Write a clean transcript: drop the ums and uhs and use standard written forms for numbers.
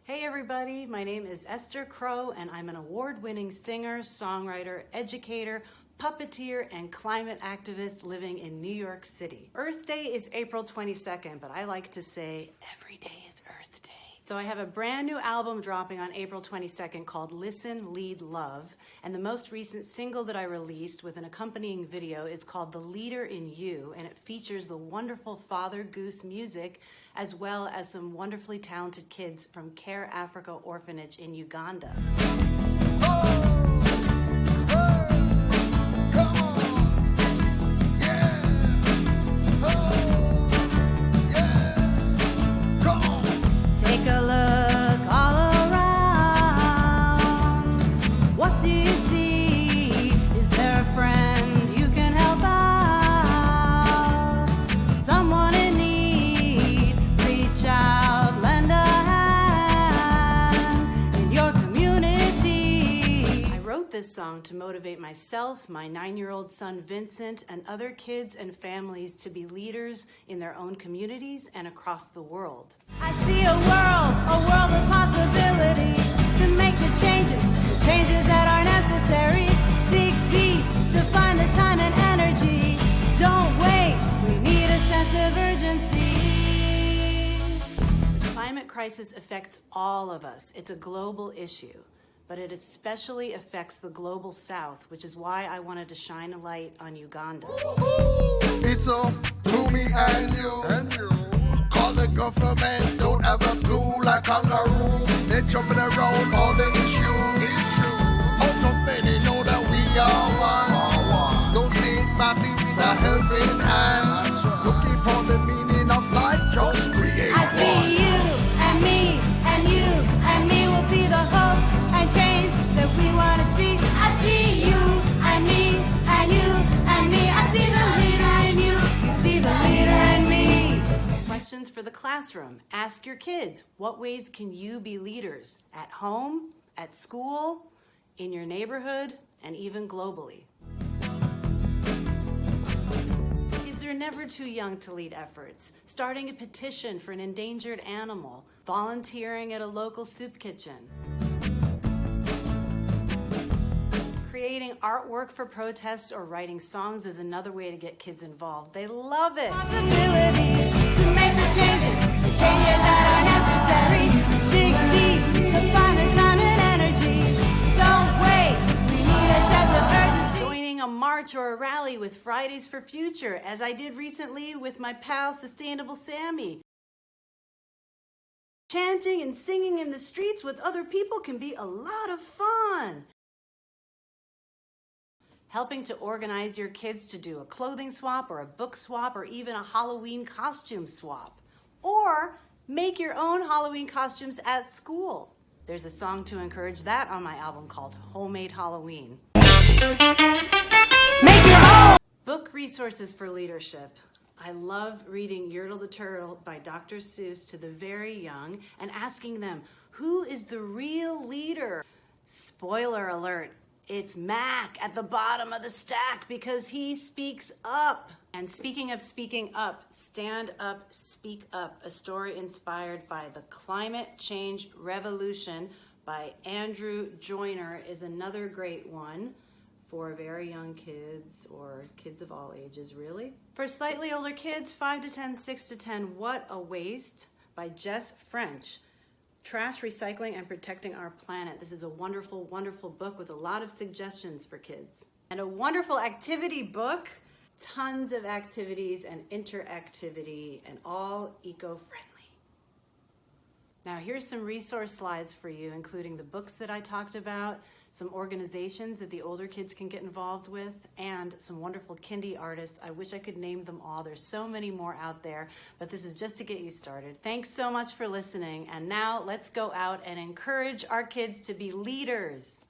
Hey everybody, my name is Esther Crow and I'm an award-winning singer, songwriter, educator, puppeteer, and climate activist living in New York City. Earth Day is April 22nd, but I like to say every day is Earth Day. So I have a brand new album dropping on April 22nd called Listen, Lead, Love, and the most recent single that I released with an accompanying video is called The Leader in You, and it features the wonderful Father Goose music as well as some wonderfully talented kids from Care Africa Orphanage in Uganda. Take a look all around. What do you see? Is there a friend you can help out? Someone in need, reach out, lend a hand in your community. I wrote this song to motivate myself, my 9-year-old son Vincent, and other kids and families to be leaders in their own communities and across the world. I see a world of possibility to make the changes that are necessary. Dig deep to find the time and energy. Don't wait, we need a sense of urgency. The climate crisis affects all of us. It's a global issue, but it especially affects the global south, which is why I wanted to shine a light on Uganda. It's all to me and you. Call the government, don't have a clue like kangaroo. They're jumping around all the issues. Out of bed, they know that we are one. Don't sit badly with a helping hand. Looking for the meaning of life, just create I see you and me and you and me will be the hope and change that we want to see. I see you and me and you and me. I see the leader in you. You see the leader in me. Questions for the classroom. Ask your kids, what ways can you be leaders? At home, at school, in your neighborhood, and even globally. Kids are never too young to lead efforts. Starting a petition for an endangered animal, volunteering at a local soup kitchen, creating artwork for protests or writing songs is another way to get kids involved. They love it. Possibilities to make the changes that are necessary. Dig deep to find the time and energy. Don't wait, we need a sense of urgency. Joining a march or a rally with Fridays for Future, as I did recently with my pal Sustainable Sammy. Chanting and singing in the streets with other people can be a lot of fun. Helping to organize your kids to do a clothing swap or a book swap or even a Halloween costume swap. Or make your own Halloween costumes at school. There's a song to encourage that on my album called Homemade Halloween. Make your own! Book resources for leadership. I love reading Yertle the Turtle by Dr. Seuss to the very young and asking them, who is the real leader? Spoiler alert. It's Mac at the bottom of the stack because he speaks up. And speaking of speaking up, Stand Up, Speak Up, a story inspired by the Climate Change Revolution by Andrew Joyner is another great one for very young kids or kids of all ages, really. For slightly older kids, 5 to 10, 6 to 10, What a Waste by Jess French. Trash, Recycling, and Protecting Our Planet. This is a wonderful, wonderful book with a lot of suggestions for kids. And a wonderful activity book, tons of activities and interactivity and all eco-friendly. Now here's some resource slides for you, including the books that I talked about, some organizations that the older kids can get involved with, and some wonderful kindy artists. I wish I could name them all. There's so many more out there, but this is just to get you started. Thanks so much for listening, and now let's go out and encourage our kids to be leaders.